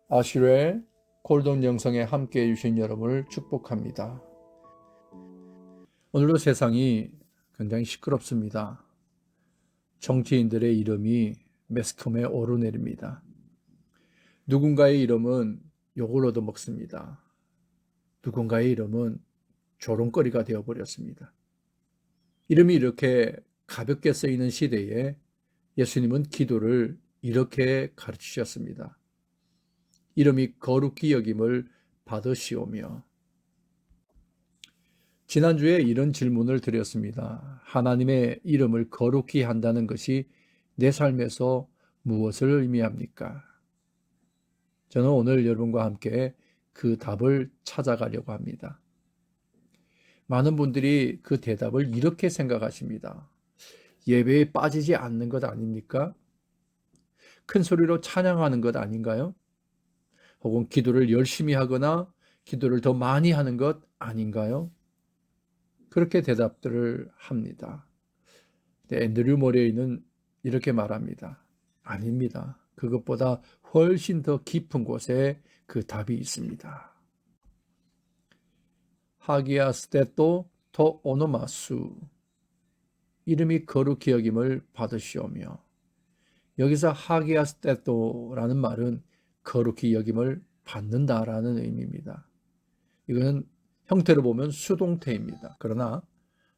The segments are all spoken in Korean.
아슈레 골든 영성에 함께 해주신 여러분을 축복합니다. 오늘도 세상이 굉장히 시끄럽습니다. 정치인들의 이름이 매스컴에 오르내립니다. 누군가의 이름은 욕을 얻어먹습니다. 누군가의 이름은 조롱거리가 되어버렸습니다. 이름이 이렇게 가볍게 쓰이는 시대에 예수님은 기도를 이렇게 가르치셨습니다. 이름이 거룩히 여김을 받으시오며. 지난주에 이런 질문을 드렸습니다. 하나님의 이름을 거룩히 한다는 것이 내 삶에서 무엇을 의미합니까? 저는 오늘 여러분과 함께 그 답을 찾아가려고 합니다. 많은 분들이 그 대답을 이렇게 생각하십니다. 예배에 빠지지 않는 것 아닙니까? 큰 소리로 찬양하는 것 아닌가요? 혹은 기도를 열심히 하거나 기도를 더 많이 하는 것 아닌가요? 그렇게 대답들을 합니다. 앤드류 모레이는 이렇게 말합니다. 아닙니다. 그것보다 훨씬 더 깊은 곳에 그 답이 있습니다. 하기아스테토 토 오노마수, 이름이 거룩히 여김을 받으시오며. 여기서 하기아스테토라는 말은 거룩히 여김을 받는다라는 의미입니다. 이거는 형태로 보면 수동태입니다. 그러나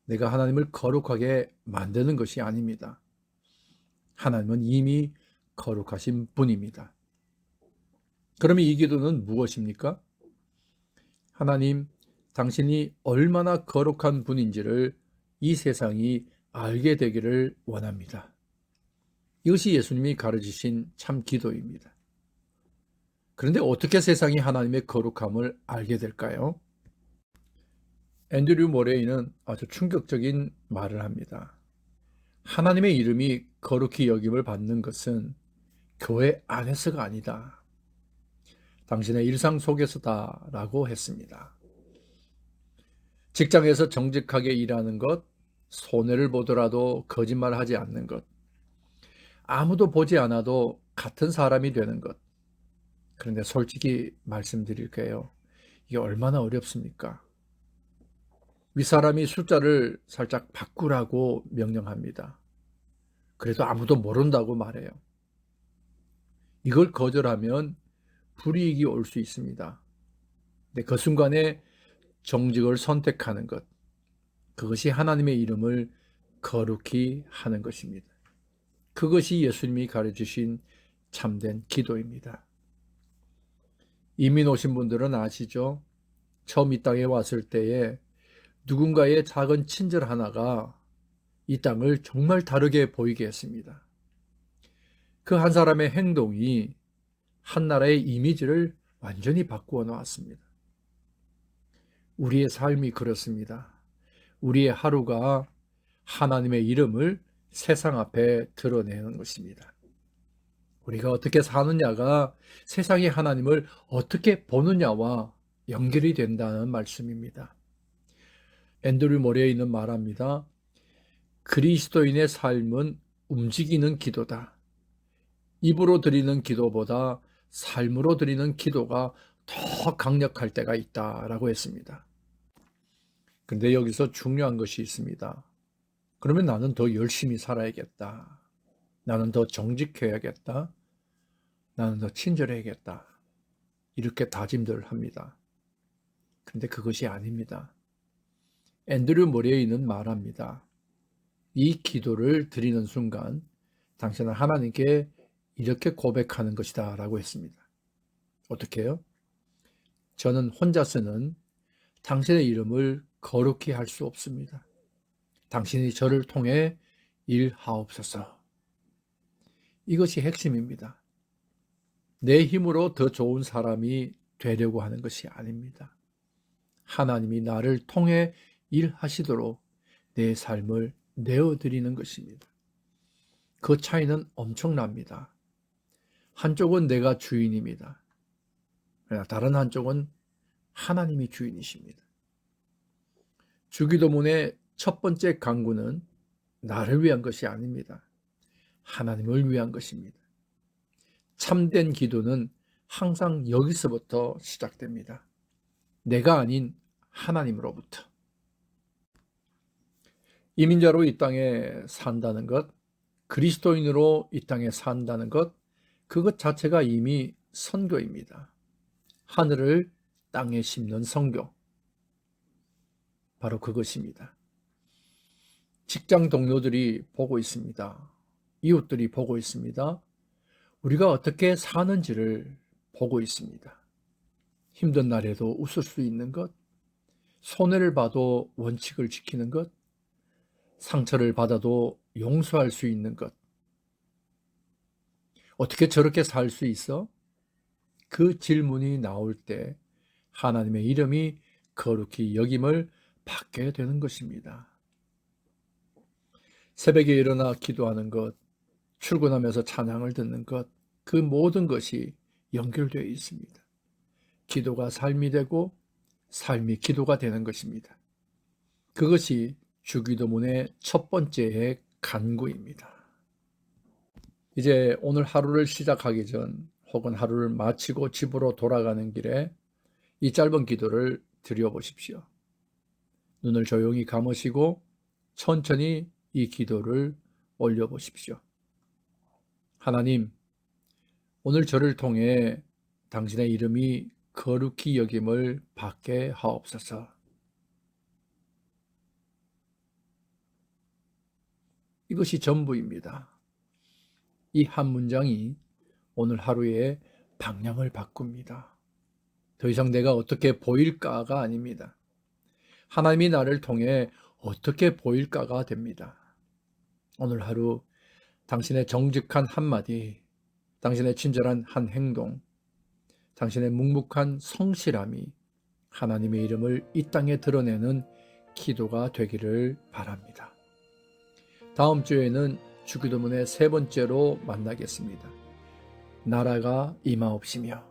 내가 하나님을 거룩하게 만드는 것이 아닙니다. 하나님은 이미 거룩하신 분입니다. 그러면 이 기도는 무엇입니까? 하나님, 당신이 얼마나 거룩한 분인지를 이 세상이 알게 되기를 원합니다. 이것이 예수님이 가르치신 참 기도입니다. 그런데 어떻게 세상이 하나님의 거룩함을 알게 될까요? 앤드류 모레이는 아주 충격적인 말을 합니다. 하나님의 이름이 거룩히 여김을 받는 것은 교회 안에서가 아니다. 당신의 일상 속에서다라고 했습니다. 직장에서 정직하게 일하는 것, 손해를 보더라도 거짓말하지 않는 것, 아무도 보지 않아도 같은 사람이 되는 것. 그런데 솔직히 말씀드릴게요. 이게 얼마나 어렵습니까? 윗사람이 숫자를 살짝 바꾸라고 명령합니다. 그래도 아무도 모른다고 말해요. 이걸 거절하면 불이익이 올 수 있습니다. 근데 그 순간에 정직을 선택하는 것, 그것이 하나님의 이름을 거룩히 하는 것입니다. 그것이 예수님이 가르치신 참된 기도입니다. 이민 오신 분들은 아시죠? 처음 이 땅에 왔을 때에 누군가의 작은 친절 하나가 이 땅을 정말 다르게 보이게 했습니다. 그 한 사람의 행동이 한 나라의 이미지를 완전히 바꾸어 놓았습니다. 우리의 삶이 그렇습니다. 우리의 하루가 하나님의 이름을 세상 앞에 드러내는 것입니다. 우리가 어떻게 사느냐가 세상이 하나님을 어떻게 보느냐와 연결이 된다는 말씀입니다. 앤드류 모레이는 말합니다. 그리스도인의 삶은 움직이는 기도다. 입으로 드리는 기도보다 삶으로 드리는 기도가 더 강력할 때가 있다라고 했습니다. 그런데 여기서 중요한 것이 있습니다. 그러면 나는 더 열심히 살아야겠다. 나는 더 정직해야겠다. 나는 더 친절해야겠다. 이렇게 다짐들을 합니다. 그런데 그것이 아닙니다. 앤드류 모레이는 말합니다. 이 기도를 드리는 순간 당신은 하나님께 이렇게 고백하는 것이다 라고 했습니다. 어떻게 해요? 저는 혼자서는 당신의 이름을 거룩히 할 수 없습니다. 당신이 저를 통해 일하옵소서. 이것이 핵심입니다. 내 힘으로 더 좋은 사람이 되려고 하는 것이 아닙니다. 하나님이 나를 통해 일하시도록 내 삶을 내어드리는 것입니다. 그 차이는 엄청납니다. 한쪽은 내가 주인입니다. 다른 한쪽은 하나님이 주인이십니다. 주기도문의 첫 번째 강구는 나를 위한 것이 아닙니다. 하나님을 위한 것입니다. 참된 기도는 항상 여기서부터 시작됩니다. 내가 아닌 하나님으로부터. 이민자로 이 땅에 산다는 것, 그리스도인으로 이 땅에 산다는 것, 그것 자체가 이미 선교입니다. 하늘을 땅에 심는 선교. 바로 그것입니다. 직장 동료들이 보고 있습니다. 이웃들이 보고 있습니다. 우리가 어떻게 사는지를 보고 있습니다. 힘든 날에도 웃을 수 있는 것, 손해를 봐도 원칙을 지키는 것, 상처를 받아도 용서할 수 있는 것. 어떻게 저렇게 살 수 있어? 그 질문이 나올 때 하나님의 이름이 거룩히 여김을 받게 되는 것입니다. 새벽에 일어나 기도하는 것, 출근하면서 찬양을 듣는 것, 그 모든 것이 연결되어 있습니다. 기도가 삶이 되고 삶이 기도가 되는 것입니다. 그것이 주기도문의 첫 번째의 간구입니다. 이제 오늘 하루를 시작하기 전 혹은 하루를 마치고 집으로 돌아가는 길에 이 짧은 기도를 드려보십시오. 눈을 조용히 감으시고 천천히 이 기도를 올려보십시오. 하나님, 오늘 저를 통해 당신의 이름이 거룩히 여김을 받게 하옵소서. 이것이 전부입니다. 이 한 문장이 오늘 하루의 방향을 바꿉니다. 더 이상 내가 어떻게 보일까가 아닙니다. 하나님이 나를 통해 어떻게 보일까가 됩니다. 오늘 하루 당신의 정직한 한마디, 당신의 친절한 한 행동, 당신의 묵묵한 성실함이 하나님의 이름을 이 땅에 드러내는 기도가 되기를 바랍니다. 다음 주에는 주기도문의 세 번째로 만나겠습니다. 나라가 임하옵시며.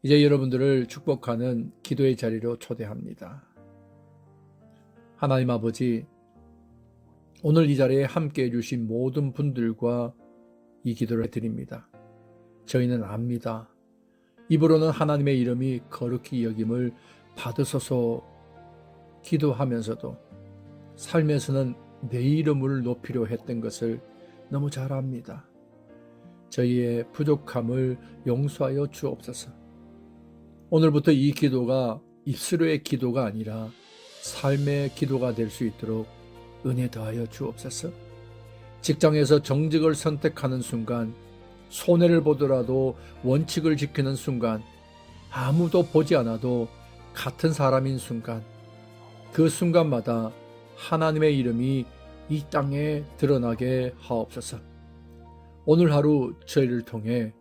이제 여러분들을 축복하는 기도의 자리로 초대합니다. 하나님 아버지, 오늘 이 자리에 함께해 주신 모든 분들과 이 기도를 드립니다. 저희는 압니다. 입으로는 하나님의 이름이 거룩히 여김을 받으소서 기도하면서도 삶에서는 내 이름을 높이려 했던 것을 너무 잘 압니다. 저희의 부족함을 용서하여 주옵소서. 오늘부터 이 기도가 입술의 기도가 아니라 삶의 기도가 될 수 있도록 은혜 더하여 주옵소서. 직장에서 정직을 선택하는 순간, 손해를 보더라도 원칙을 지키는 순간, 아무도 보지 않아도 같은 사람인 순간, 그 순간마다 하나님의 이름이 이 땅에 드러나게 하옵소서. 오늘 하루 저희를 통해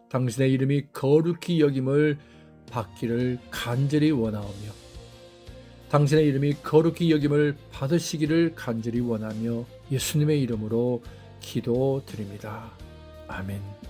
당신의 이름이 거룩히 여김을 받기를 간절히 원하오며, 당신의 이름이 거룩히 여김을 받으시기를 간절히 원하며 예수님의 이름으로 기도드립니다. 아멘.